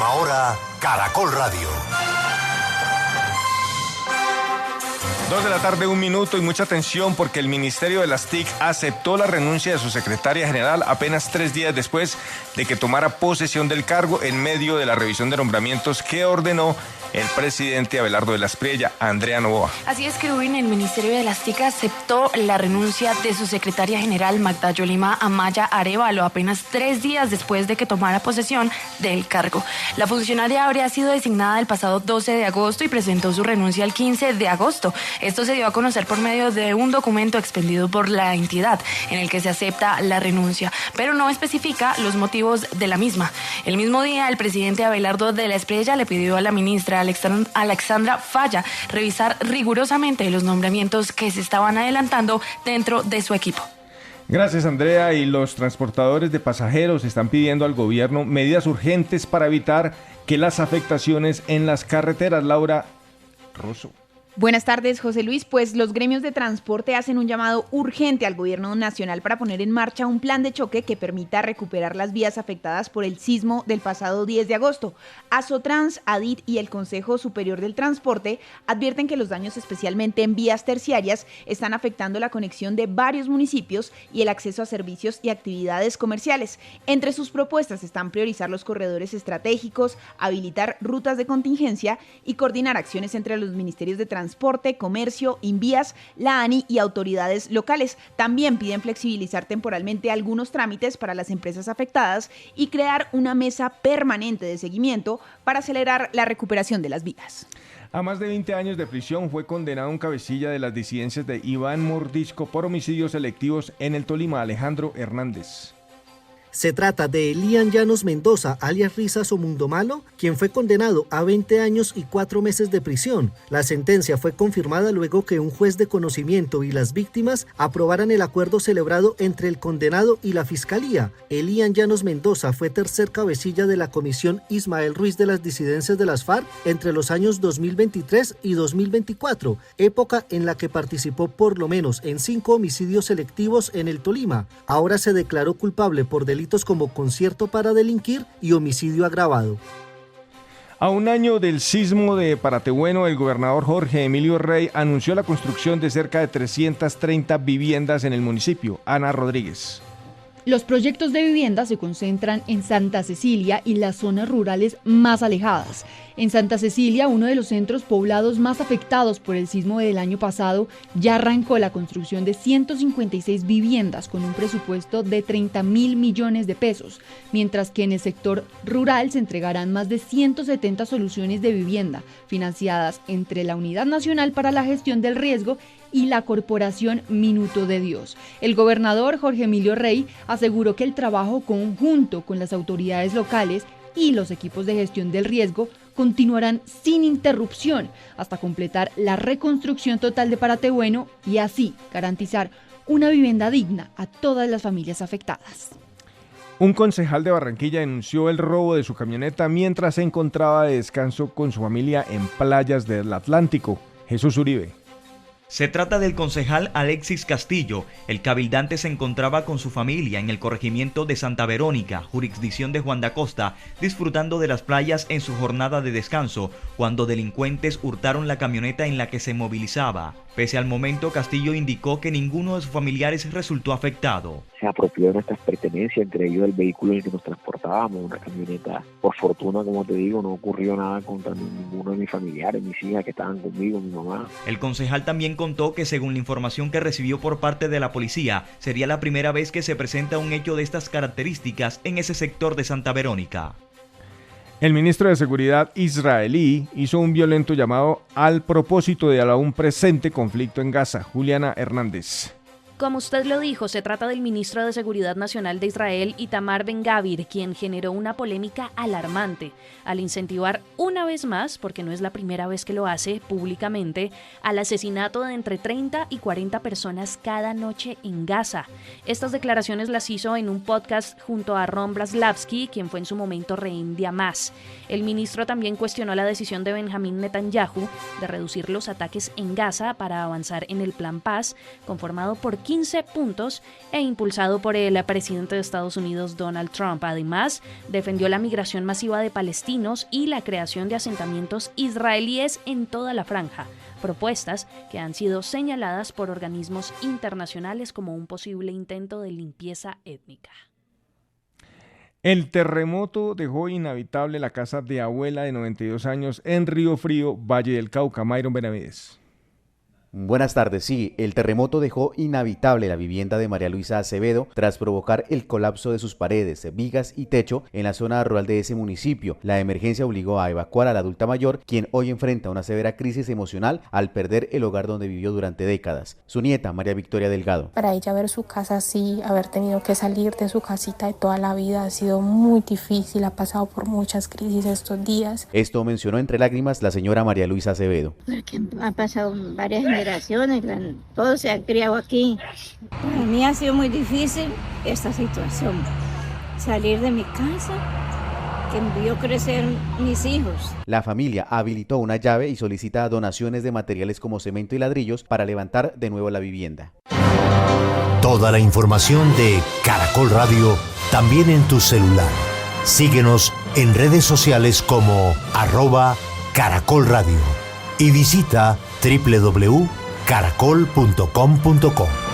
Última hora, Caracol Radio. 2:00 PM, y mucha atención porque el Ministerio de las TIC aceptó la renuncia de su secretaria general apenas 3 días después de que tomara posesión del cargo en medio de la revisión de nombramientos que ordenó el presidente Abelardo de la Espriella. Andrea Novoa. Así es, Kerubín, el Ministerio de las TIC aceptó la renuncia de su secretaria general Magda Yolima Amaya Arévalo apenas 3 días después de que tomara posesión del cargo. La funcionaria habría sido designada el pasado 12 de agosto y presentó su renuncia el 15 de agosto. Esto se dio a conocer por medio de un documento expedido por la entidad en el que se acepta la renuncia, pero no especifica los motivos de la misma. El mismo día, el presidente Abelardo de la Espriella le pidió a la ministra Alexandra Falla revisar rigurosamente los nombramientos que se estaban adelantando dentro de su equipo. Gracias, Andrea. Y los transportadores de pasajeros están pidiendo al gobierno medidas urgentes para evitar que las afectaciones en las carreteras. Laura Rosso. Buenas tardes, José Luis. Pues los gremios de transporte hacen un llamado urgente al gobierno nacional para poner en marcha un plan de choque que permita recuperar las vías afectadas por el sismo del pasado 10 de agosto. Asotrans, ADIT y el Consejo Superior del Transporte advierten que los daños, especialmente en vías terciarias, están afectando la conexión de varios municipios y el acceso a servicios y actividades comerciales. Entre sus propuestas están priorizar los corredores estratégicos, habilitar rutas de contingencia y coordinar acciones entre los ministerios de Transporte, Comercio, Invías, la ANI y autoridades locales. También piden flexibilizar temporalmente algunos trámites para las empresas afectadas y crear una mesa permanente de seguimiento para acelerar la recuperación de las vías. A más de 20 años de prisión fue condenado un cabecilla de las disidencias de Iván Mordisco por homicidios selectivos en el Tolima, Alejandro Hernández. Se trata de Elian Llanos Mendoza, alias Risas o Mundo Malo, quien fue condenado a 20 años y 4 meses de prisión. La sentencia fue confirmada luego que un juez de conocimiento y las víctimas aprobaran el acuerdo celebrado entre el condenado y la fiscalía. Elian Llanos Mendoza fue tercer cabecilla de la comisión Ismael Ruiz de las disidencias de las FARC entre los años 2023 y 2024, época en la que participó por lo menos en 5 homicidios selectivos en el Tolima. Ahora se declaró culpable por delitos como concierto para delinquir y homicidio agravado. A un año del sismo de Paratebueno, el gobernador Jorge Emilio Rey anunció la construcción de cerca de 330 viviendas en el municipio. Ana Rodríguez. Los proyectos de vivienda se concentran en Santa Cecilia y las zonas rurales más alejadas. En Santa Cecilia, uno de los centros poblados más afectados por el sismo del año pasado, ya arrancó la construcción de 156 viviendas con un presupuesto de 30.000 millones de pesos, mientras que en el sector rural se entregarán más de 170 soluciones de vivienda financiadas entre la Unidad Nacional para la Gestión del Riesgo y la Corporación Minuto de Dios. El gobernador Jorge Emilio Rey aseguró que el trabajo conjunto con las autoridades locales y los equipos de gestión del riesgo continuarán sin interrupción hasta completar la reconstrucción total de Paratebueno y así garantizar una vivienda digna a todas las familias afectadas. Un concejal de Barranquilla denunció el robo de su camioneta mientras se encontraba de descanso con su familia en playas del Atlántico. Jesús Uribe. Se trata del concejal Alexis Castillo. El cabildante se encontraba con su familia en el corregimiento de Santa Verónica, jurisdicción de Juan de Acosta, disfrutando de las playas en su jornada de descanso, cuando delincuentes hurtaron la camioneta en la que se movilizaba. Pese al momento, Castillo indicó que ninguno de sus familiares resultó afectado. Se apropió de nuestras pertenencias, entre ellos el vehículo en el que nos transportábamos, una camioneta. Por fortuna, como te digo, no ocurrió nada contra ninguno de mis familiares, mis hijas que estaban conmigo, mi mamá. El concejal también contó que según la información que recibió por parte de la policía, sería la primera vez que se presenta un hecho de estas características en ese sector de Santa Verónica. El ministro de Seguridad israelí hizo un violento llamado al propósito de aún presente conflicto en Gaza. Juliana Hernández. Como usted lo dijo, se trata del ministro de Seguridad Nacional de Israel, Itamar Ben-Gavir, quien generó una polémica alarmante al incentivar una vez más, porque no es la primera vez que lo hace públicamente, al asesinato de entre 30 y 40 personas cada noche en Gaza. Estas declaraciones las hizo en un podcast junto a Ron Blaslavsky, quien fue en su momento rehén de Hamas. El ministro también cuestionó la decisión de Benjamín Netanyahu de reducir los ataques en Gaza para avanzar en el Plan Paz, conformado por 15 puntos e impulsado por el presidente de Estados Unidos, Donald Trump. Además, defendió la migración masiva de palestinos y la creación de asentamientos israelíes en toda la franja, propuestas que han sido señaladas por organismos internacionales como un posible intento de limpieza étnica. El terremoto dejó inhabitable la casa de abuela de 92 años en Río Frío, Valle del Cauca. Mayron Benavides. Buenas tardes. Sí, el terremoto dejó inhabitable la vivienda de María Luisa Acevedo tras provocar el colapso de sus paredes, vigas y techo en la zona rural de ese municipio. La emergencia obligó a evacuar a la adulta mayor, quien hoy enfrenta una severa crisis emocional al perder el hogar donde vivió durante décadas. Su nieta, María Victoria Delgado. Para ella ver su casa así, haber tenido que salir de su casita de toda la vida ha sido muy difícil, ha pasado por muchas crisis estos días. Esto mencionó entre lágrimas la señora María Luisa Acevedo. Porque han pasado varias generaciones, todo se ha criado aquí. Para mí ha sido muy difícil esta situación, salir de mi casa, que vio crecer mis hijos. La familia habilitó una llave y solicita donaciones de materiales como cemento y ladrillos para levantar de nuevo la vivienda. Toda la información de Caracol Radio también en tu celular. Síguenos en redes sociales como @Caracol Radio y visita www.caracol.com.co.